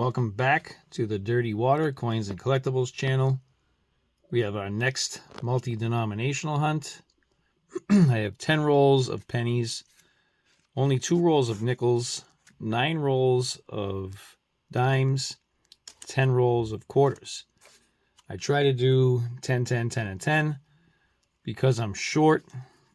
welcome back to the Dirty Water Coins and Collectibles channel. We have our next multi-denominational hunt. I have 10 rolls of pennies, only 2 rolls of nickels, 9 rolls of dimes, 10 rolls of quarters. I try to do 10, 10, 10, and 10. Because I'm short,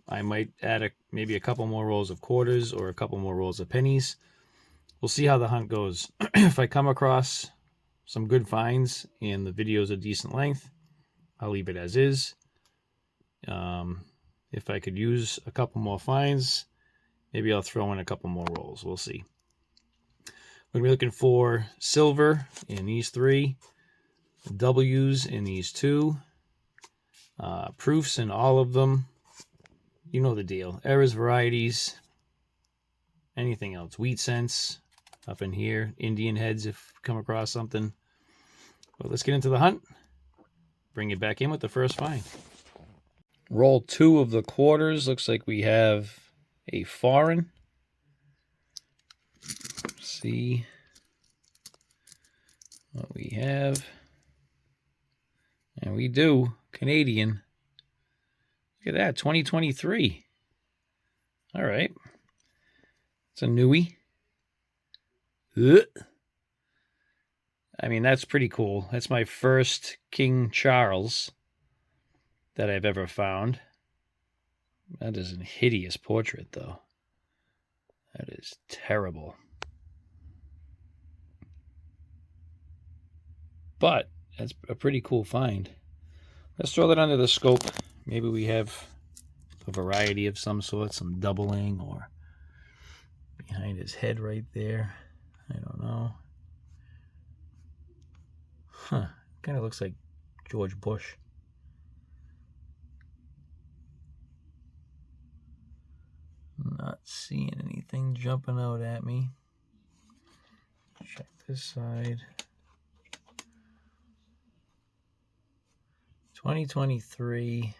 I might add maybe a couple more rolls of quarters or a couple more rolls of pennies. We'll see how the hunt goes. If I come across some good finds and the video is a decent length, I'll leave it as is. If I could use a couple more finds, maybe I'll throw in a couple more rolls. We'll see. We're going to be looking for silver in these 3, W's in these 2, proofs in all of them. You know the deal. Errors, varieties, anything else. Wheat cents up in here. Indian heads if you come across something. But let's get into the hunt. Bring it back in with the first find. Roll 2 of the quarters. Looks like we have a foreign. Let's see what we have. And we do. Canadian. Look at that. 2023. All right. It's a newie. Ugh. I mean, that's pretty cool. That's my first King Charles that I've ever found. That is a hideous portrait, though. That is terrible. But that's a pretty cool find. Let's throw that under the scope. Maybe we have a variety of some sort, some doubling or behind his head right there. I don't know. Huh. Kind of looks like George Bush. Not seeing anything jumping out at me. Check this side. 2023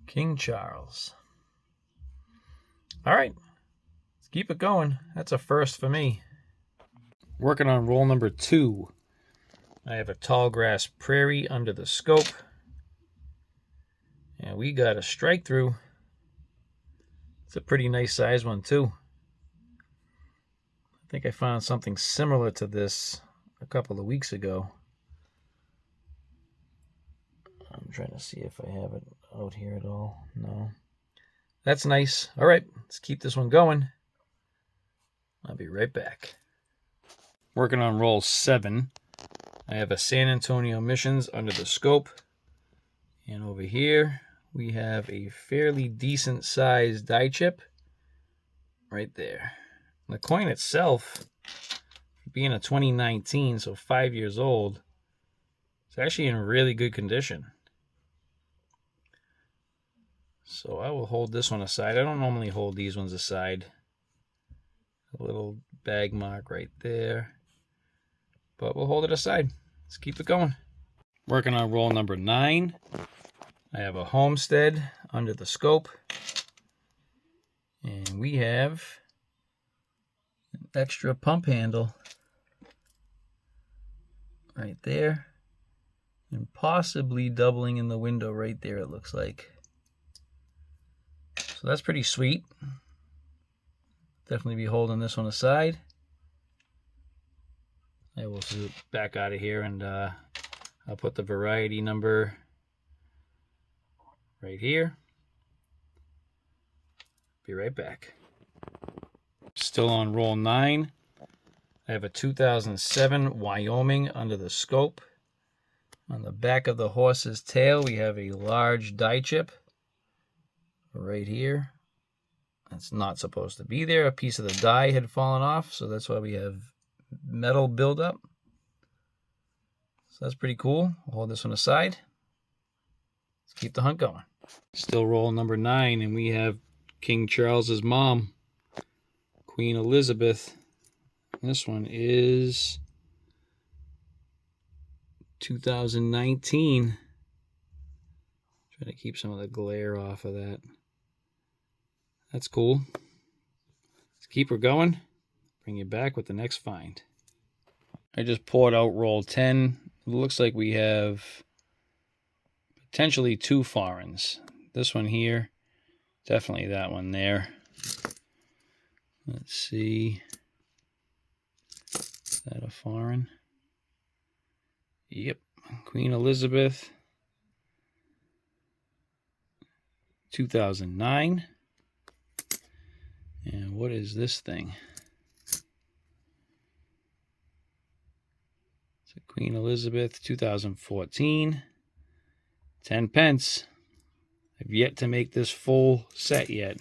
King Charles. All right. Let's keep it going. That's a first for me. Working on roll number 2. I have a tall grass prairie under the scope. And we got a strike through. It's a pretty nice size one too. I think I found something similar to this a couple of weeks ago. I'm trying to see if I have it out here at all. No. That's nice. All right, let's keep this one going. I'll be right back. Working on roll 7. I have a San Antonio Missions under the scope. And over here, we have a fairly decent sized die chip right there. The coin itself, being a 2019, so 5 years old, it's actually in really good condition. So I will hold this one aside. I don't normally hold these ones aside. A little bag mark right there. But we'll hold it aside. Let's keep it going. Working on roll number 9. I have a Homestead under the scope. And we have an extra pump handle right there. And possibly doubling in the window right there, it looks like. So that's pretty sweet. Definitely be holding this one aside. I will zoom back out of here and I'll put the variety number right here. Be right back. Still on roll 9. I have a 2007 Wyoming under the scope. On the back of the horse's tail, we have a large die chip right here. That's not supposed to be there. A piece of the die had fallen off, so that's why we have metal buildup. So that's pretty cool. I'll hold this one aside. Let's keep the hunt going. Still roll number 9, and we have King Charles's mom, Queen Elizabeth. This one is 2019. Trying to keep some of the glare off of that. That's cool. Let's keep her going. bring you back with the next find. I just poured out roll 10. It looks like we have potentially 2 foreigns. This one here, definitely that one there. Let's see. Is that a foreign? Yep. Queen Elizabeth. 2009. And what is this thing? It's a Queen Elizabeth 2014. 10 pence. I've yet to make this full set yet.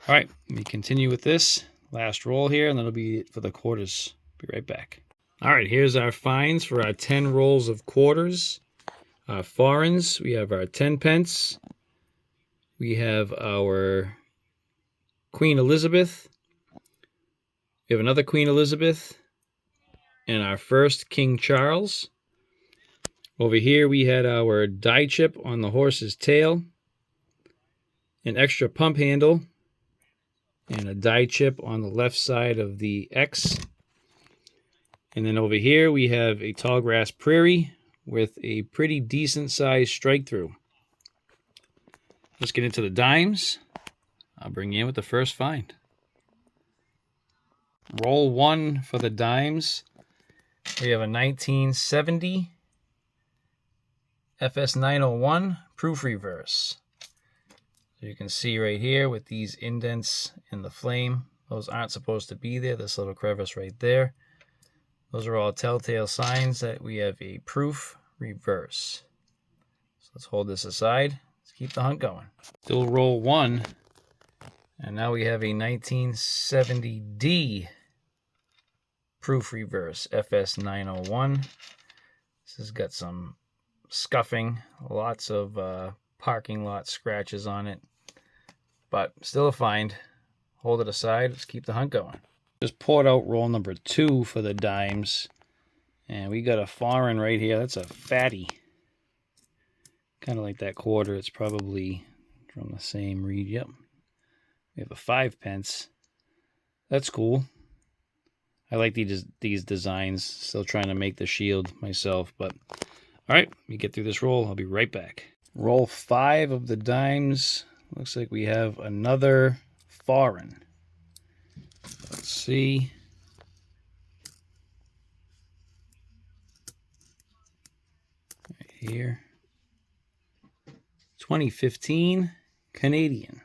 All right, let me continue with this last roll here, and that'll be it for the quarters. Be right back. All right, here's our finds for our 10 rolls of quarters. Our foreigns, we have our 10 pence. We have our Queen Elizabeth. We have another Queen Elizabeth. And our first King Charles. Over here we had our die chip on the horse's tail. An extra pump handle. And a die chip on the left side of the X. And then over here we have a Tallgrass Prairie with a pretty decent sized strike through. Let's get into the dimes. I'll bring you in with the first find. Roll 1 for the dimes. We have a 1970 FS 901 proof reverse. So you can see right here with these indents in the flame, those aren't supposed to be there. This little crevice right there. Those are all telltale signs that we have a proof reverse. So let's hold this aside. Let's keep the hunt going. Still roll 1. And now we have a 1970D proof reverse FS 901. This has got some scuffing, lots of parking lot scratches on it, but still a find. Hold it aside. Let's keep the hunt going. Just poured out roll number 2 for the dimes, and we got a foreign right here. That's a fatty, kind of like that quarter. It's probably from the same read. Yep, we have a 5 pence. That's cool. I like these designs. Still trying to make the shield myself, but all right, let me get through this roll. I'll be right back. Roll 5 of the dimes. Looks like we have another foreign. Let's see. Right here. 2015 Canadian.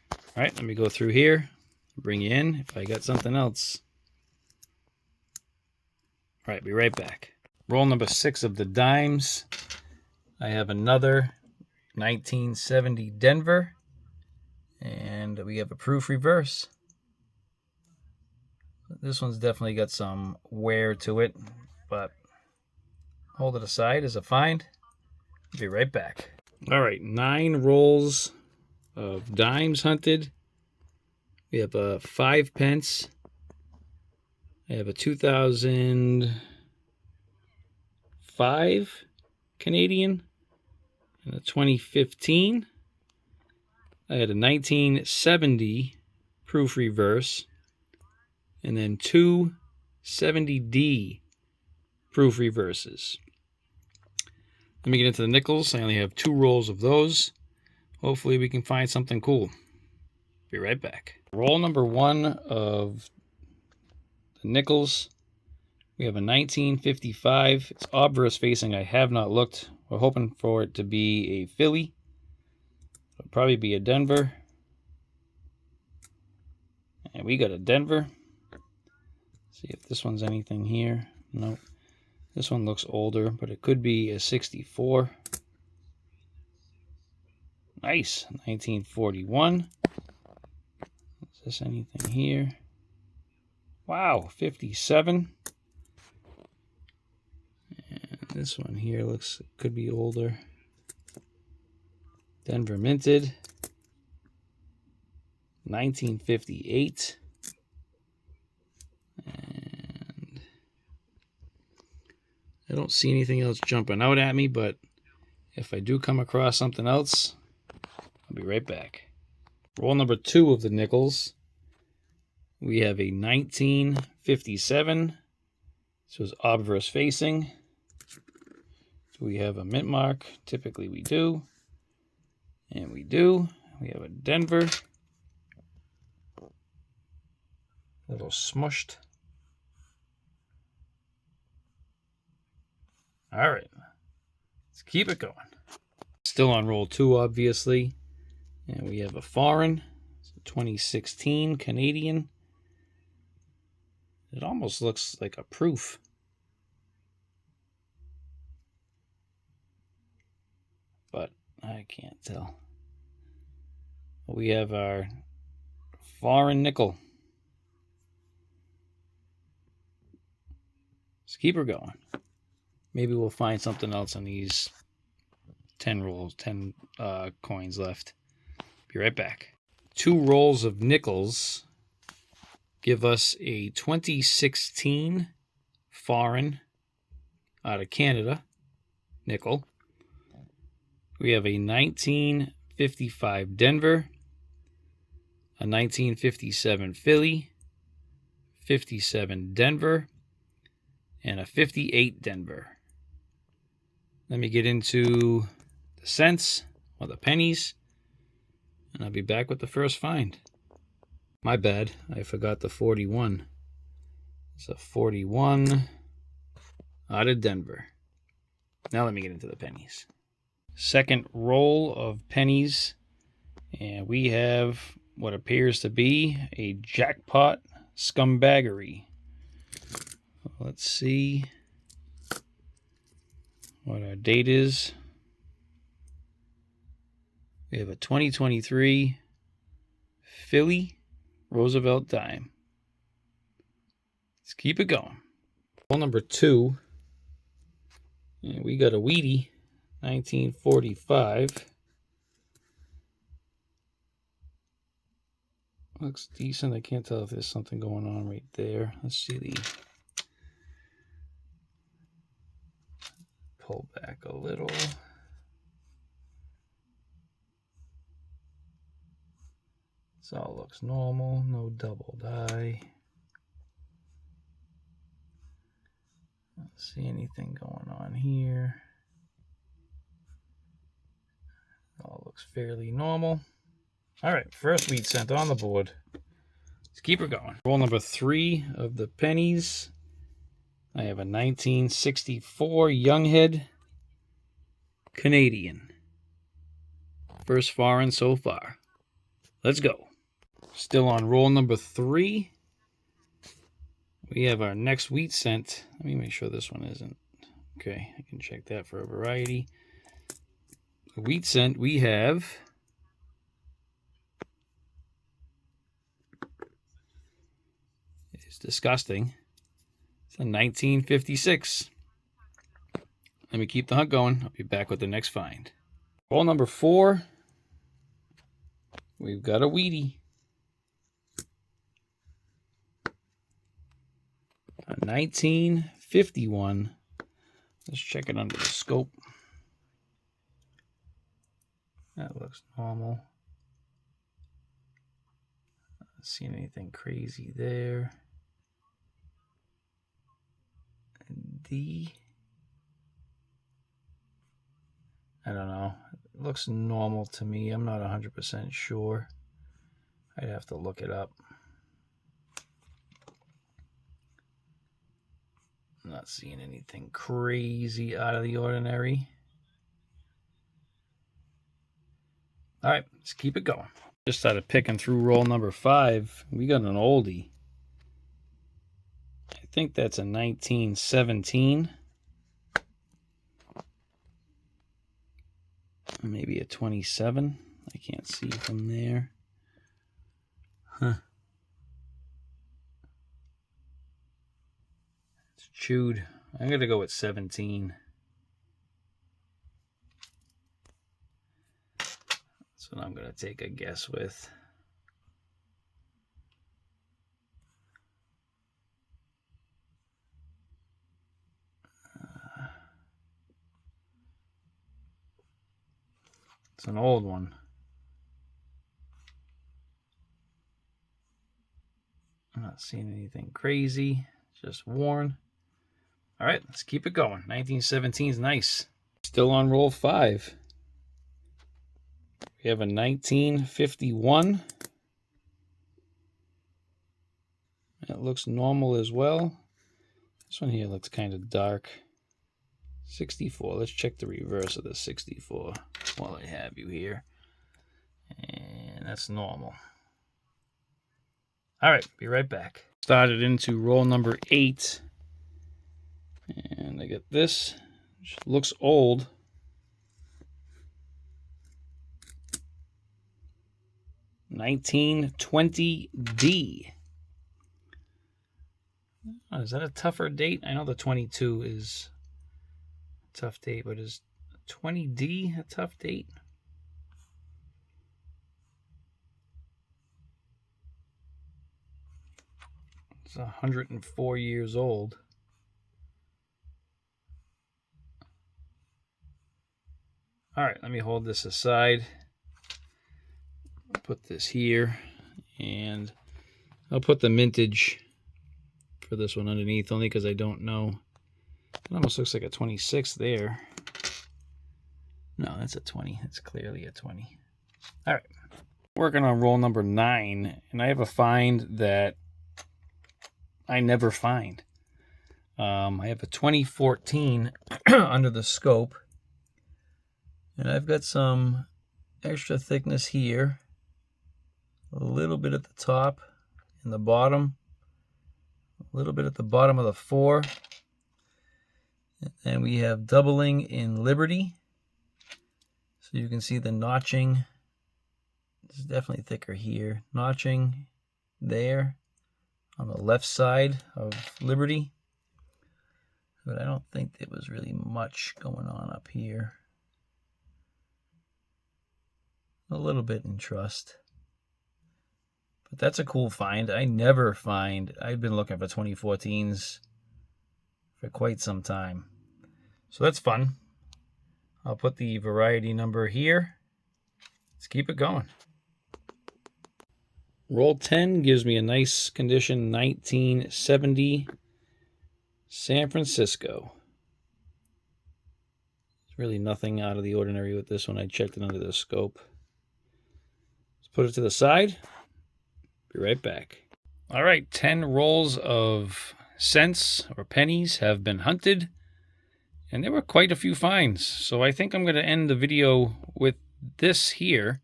All right, let me go through here. Bring you in if I got something else. All right, be right back. Roll number 6 of the dimes. I have another 1970 Denver, and we have a proof reverse. This one's definitely got some wear to it, but hold it aside as a find. Be right back. All right, 9 rolls of dimes hunted. We have a 5 pence. I have a 2005 Canadian and a 2015. I had a 1970 proof reverse, and then 2 70D proof reverses. Let me get into the nickels. I only have 2 rolls of those. Hopefully we can find something cool. Be right back. Roll number 1 of the nickels. We have a 1955. It's obverse facing. I have not looked. We're hoping for it to be a Philly. It'll probably be a Denver. And we got a Denver. See if this one's anything here. Nope. This one looks older, but it could be a 64. Nice. 1941. Is this anything here? Wow, 57. And this one here looks, could be older. Denver minted. 1958. And I don't see anything else jumping out at me, but if I do come across something else, I'll be right back. Roll number 2 of the nickels. We have a 1957. This was obverse facing. So we have a mint mark. Typically we do. And we do. We have a Denver. A little smushed. All right. Let's keep it going. Still on roll 2, obviously. And we have a foreign. It's a 2016 Canadian. It almost looks like a proof. But I can't tell. We have our foreign nickel. Let's keep her going. Maybe we'll find something else on these 10 rolls, 10 coins left. Be right back. 2 rolls of nickels give us a 2016 foreign out of Canada nickel. We have a 1955 Denver, a 1957 Philly, 57 Denver, and a 58 Denver. Let me get into the cents or the pennies, and I'll be back with the first find. My bad, I forgot the 41. It's a 41 out of Denver. Now let me get into the pennies. Second roll of pennies, and we have what appears to be a jackpot scumbaggery. Let's see what our date is. We have a 2023 Philly Roosevelt dime. Let's keep it going. Roll number 2, and we got a Wheatie 1945. Looks decent. I can't tell if there's something going on right there. Let's see the pull back a little. This all looks normal. No double die. Don't see anything going on here. All looks fairly normal. All right, first wheat cent on the board. Let's keep her going. Roll number 3 of the pennies. I have a 1964 Younghead Canadian. First foreign so far. Let's go. Still on roll number 3. We have our next wheat cent. Let me make sure this one isn't. Okay, I can check that for a variety. The wheat cent we have is disgusting. It's a 1956. Let me keep the hunt going. I'll be back with the next find. Roll number 4. We've got a Wheatie. A 1951. Let's check it under the scope. That looks normal. Not seeing anything crazy there. D. I don't know. It looks normal to me. I'm not 100% sure. I'd have to look it up. I'm not seeing anything crazy out of the ordinary. All right, let's keep it going. Just started picking through roll number 5. We got an oldie. I think that's a 1917. Maybe a 27. I can't see from there. Huh. It's chewed. I'm going to go with 17. That's what I'm going to take a guess with. It's an old one. Not seeing anything crazy. Just worn. All right, let's keep it going. 1917 is nice. Still on roll 5. We have a 1951. That looks normal as well. This one here looks kind of dark. 64. Let's check the reverse of the 64 while I have you here. And that's normal. All right, be right back. Started into roll number 8. And I get this, which looks old. $1920D. Oh, is that a tougher date? I know the 22 is a tough date, but is 20D a tough date? It's 104 years old. All right, let me hold this aside. Put this here, and I'll put the mintage for this one underneath, only because I don't know. It almost looks like a 26 there. No, that's a 20. It's clearly a 20. All right. Working on roll number 9, and I have a find that I never find. I have a 2014 under the scope, and I've got some extra thickness here, a little bit at the top and the bottom, a little bit at the bottom of the 4, and we have doubling in Liberty, so you can see the notching. It's definitely thicker here. Notching there on the left side of Liberty, but I don't think there was really much going on up here. A little bit in Trust. But that's a cool find. I never find. I've been looking for 2014s for quite some time. So that's fun. I'll put the variety number here. Let's keep it going. Roll 10 gives me a nice condition 1970 San Francisco. There's really nothing out of the ordinary with this one. I checked it under the scope. Put it to the side. Be right back. All right, 10 rolls of cents or pennies have been hunted, and there were quite a few finds. So I think I'm going to end the video with this here.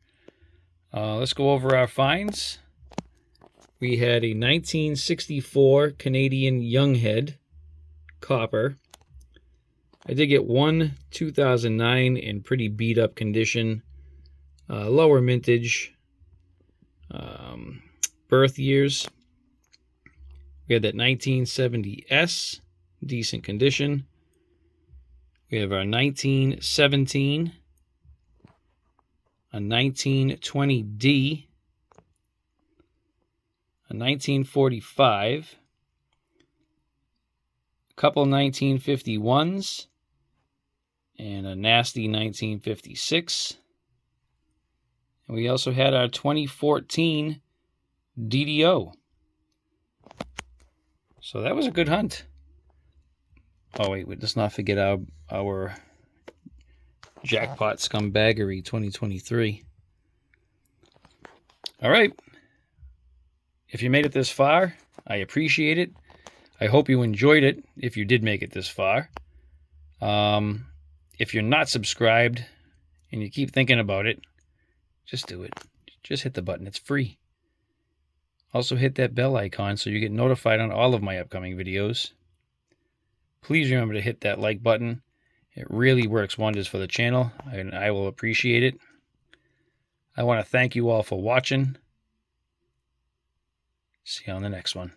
Let's go over our finds. We had a 1964 Canadian Younghead copper. I did get one 2009 in pretty beat up condition, lower mintage. Birth years. We had that 1970S, decent condition. We have our 1917, a 1920D, a 1945, a couple 1951s, and a nasty 1956. And we also had our 2014 DDO. So that was a good hunt. Oh wait, let's not forget our Jackpot Scumbaggery 2023. All right. If you made it this far, I appreciate it. I hope you enjoyed it if you did make it this far. If you're not subscribed and you keep thinking about it, just do it. Just hit the button. It's free. Also hit that bell icon so you get notified on all of my upcoming videos. Please remember to hit that like button. It really works wonders for the channel, and I will appreciate it. I want to thank you all for watching. See you on the next one.